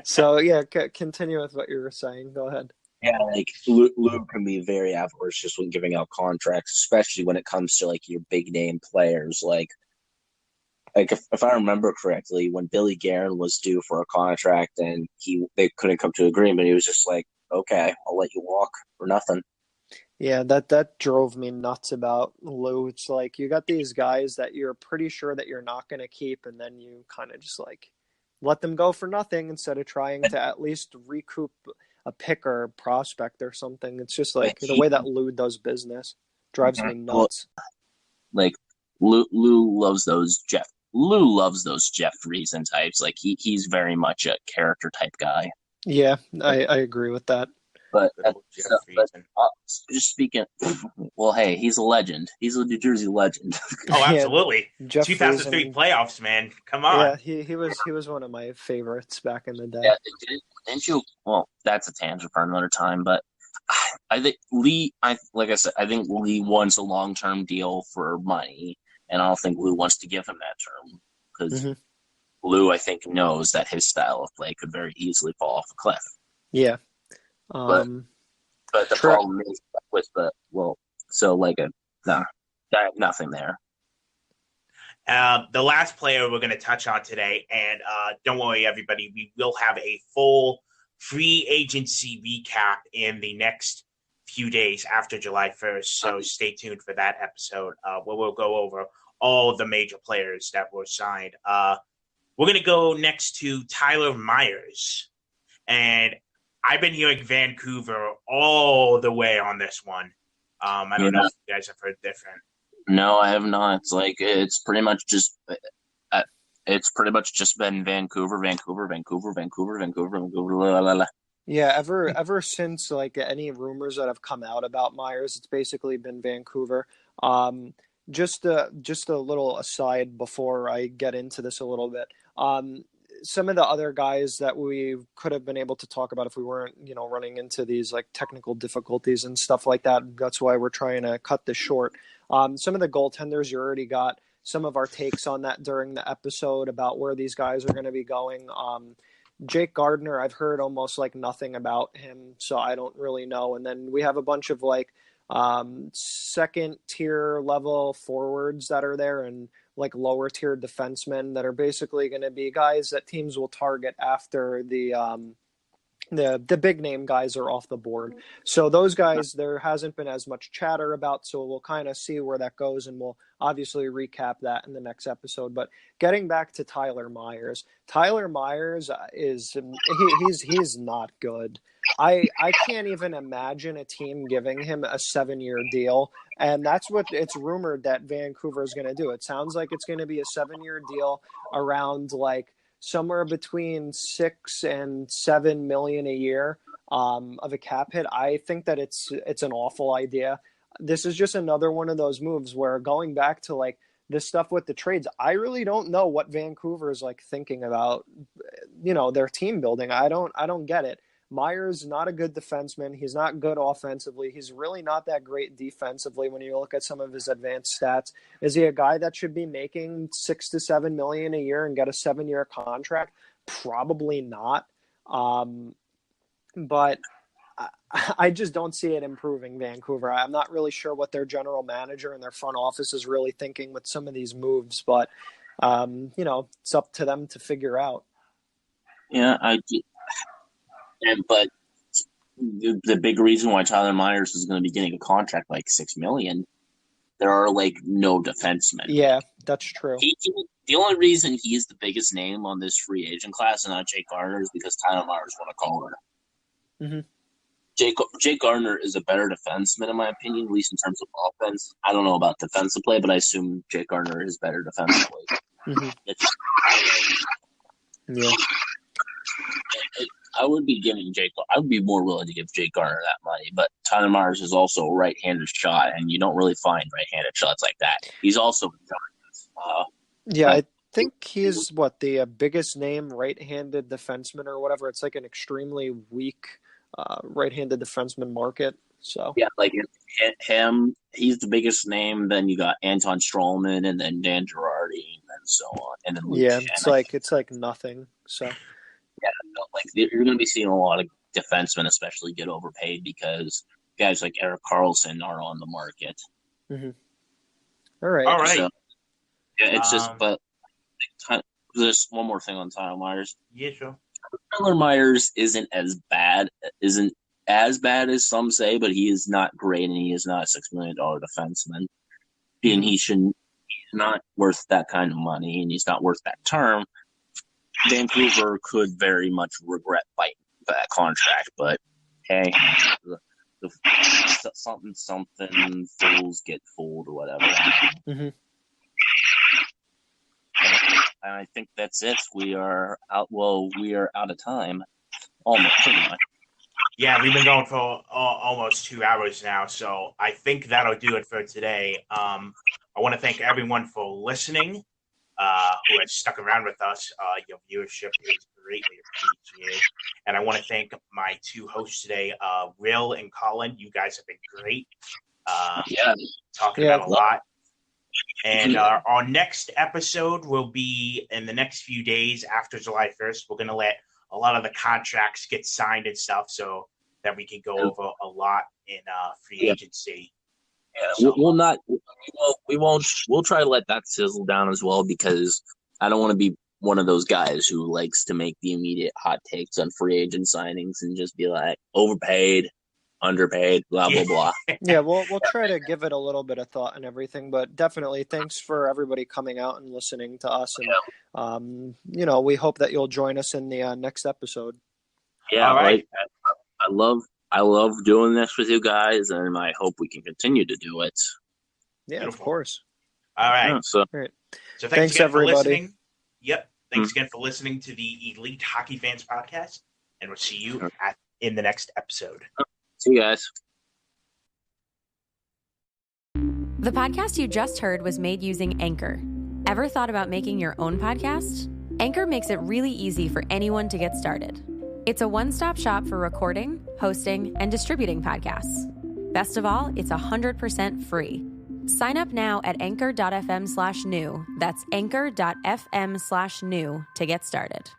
So yeah, continue with what you were saying. Go ahead. Yeah, like Lou can be very avaricious when giving out contracts, especially when it comes to like your big name players. Like if I remember correctly, when Billy Guerin was due for a contract and they couldn't come to an agreement, he was just like, "Okay, I'll let you walk for nothing." Yeah, that drove me nuts about Lou. It's like you got these guys that you're pretty sure that you're not going to keep, and then you kind of just like let them go for nothing instead of trying to at least recoup a pick or a prospect or something. It's just Like like the way that Lou does business drives me well, nuts. like Lou loves those Jeff. Lou loves those Jeff Friesen types. Like he's very much a character type guy. Yeah, I agree with that. But Good old Jeff but Friesen. just speaking, well, hey, he's a legend. He's a New Jersey legend. Oh, Yeah, absolutely. Jeff 2003 Friesen. playoffs, man. Come Yeah, on. he was one of my favorites back in the day. Yeah, didn't you? Well, that's a tangent for another time. But I think Lee. Like I said, I think Lee wants a long term deal for money, and I don't think Lou wants to give him that term because Hmm. Lou, I think, knows that his style of play could very easily fall off a cliff. Yeah. But Um, but the Tre- problem is with the well, so like a nah, nothing there. The last player we're going to touch on today, and don't worry, everybody, we will have a full free agency recap in the next few days after July 1st. So stay tuned for that episode where we'll go over all of the major players that were signed. We're going to go next to Tyler Myers. And I've been hearing Vancouver all the way on this one. I don't know Yeah. if you guys have heard different. No, I have not. It's like it's pretty much just been Vancouver, Vancouver, Vancouver, Vancouver, Vancouver, Vancouver. La, la, la. yeah, ever since like any rumors that have come out about Myers, it's basically been Vancouver. Um, just a little aside before I get into this a little bit. Some of the other guys that we could have been able to talk about if we weren't, running into these like technical difficulties and stuff like that. That's why we're trying to cut this short. Some of the goaltenders you already got some of our takes on that during the episode about where these guys are going to be going. Jake Gardner, I've heard almost like nothing about him, so I don't really know. And then we have a bunch of like second tier level forwards that are there and like lower tier defensemen that are basically going to be guys that teams will target after the big name guys are off the board. So those guys there hasn't been as much chatter about, so we'll kind of see where that goes and we'll obviously recap that in the next episode. But getting back to Tyler Myers. Tyler Myers is he's not good. I can't even imagine a team giving him a 7-year deal, and that's what it's rumored that Vancouver is going to do. It sounds like it's going to be a 7-year deal around like somewhere between 6 and 7 million a year of a cap hit. I think that it's an awful idea. This is just another one of those moves where going back to like this stuff with the trades, I really don't know what Vancouver is like thinking about, their team building. I don't get it. Myers not a good defenseman. He's not good offensively. He's really not that great defensively when you look at some of his advanced stats. Is he a guy that should be making 6 to 7 million a year and get a 7-year contract? Probably not. But I just don't see it improving Vancouver. I'm not really sure what their general manager and their front office is really thinking with some of these moves, but it's up to them to figure out. Yeah, but the big reason why Tyler Myers is going to be getting a contract like 6 million, there are like no defensemen. Yeah, that's true. The only reason he is the biggest name on this free agent class and not Jake Gardner is because Tyler Myers won a Calder. Mm-hmm. Jake Gardner is a better defenseman in my opinion, at least in terms of offense. I don't know about defensive play, but I assume Jake Gardner is better defensively. Mm-hmm. Yeah. I would be more willing to give Jake Gardner that money, but Tyler Myers is also a right-handed shot, and you don't really find right-handed shots like that. He's also yeah, I think he's the biggest name right-handed defenseman or whatever. It's like an extremely weak right-handed defenseman market. So yeah, like him, he's the biggest name. Then you got Anton Strawman, and then Dan Girardi, and so on, and then Luke yeah, Shannon. it's like nothing. So you're going to be seeing a lot of defensemen, especially, get overpaid because guys like Erik Karlsson are on the market. Mm-hmm. All right. All right. So, yeah, it's just, but just one more thing on Tyler Myers. Yeah, sure. Tyler Myers isn't as bad as some say, but he is not great, and he is not a $6 million defenseman. And he's not worth that kind of money, and he's not worth that term. Vancouver could very much regret biting that contract, but hey, something fools get fooled or whatever. Mm-hmm. And I think that's it. We are out. Well, we are out of time. Almost, pretty much. Yeah, we've been going for almost 2 hours now, so I think that'll do it for today. I want to thank everyone for listening, who has stuck around with us. Your viewership is greatly appreciated. And I want to thank my two hosts today, Will and Colin. You guys have been great. Talking about a lot. And our next episode will be in the next few days after July 1st. We're going to let a lot of the contracts get signed and stuff so that we can go over a lot in free agency. Yeah, we'll try to let that sizzle down as well, because I don't want to be one of those guys who likes to make the immediate hot takes on free agent signings and just be like, overpaid, underpaid, blah, blah, blah. Yeah, we'll try to give it a little bit of thought and everything, but definitely thanks for everybody coming out and listening to us. And, we hope that you'll join us in the next episode. Yeah, all right. I love doing this with you guys, and I hope we can continue to do it. Yeah, Beautiful. Of course. All right. Yeah, All right. So Thanks again everybody. for listening. Yep. Thanks again for listening to the Elite Hockey Fans Podcast, and we'll see you in the next episode. See you guys. The podcast you just heard was made using Anchor. Ever thought about making your own podcast? Anchor makes it really easy for anyone to get started. It's a one-stop shop for recording, hosting, and distributing podcasts. Best of all, it's 100% free. Sign up now at anchor.fm/new. That's anchor.fm/new to get started.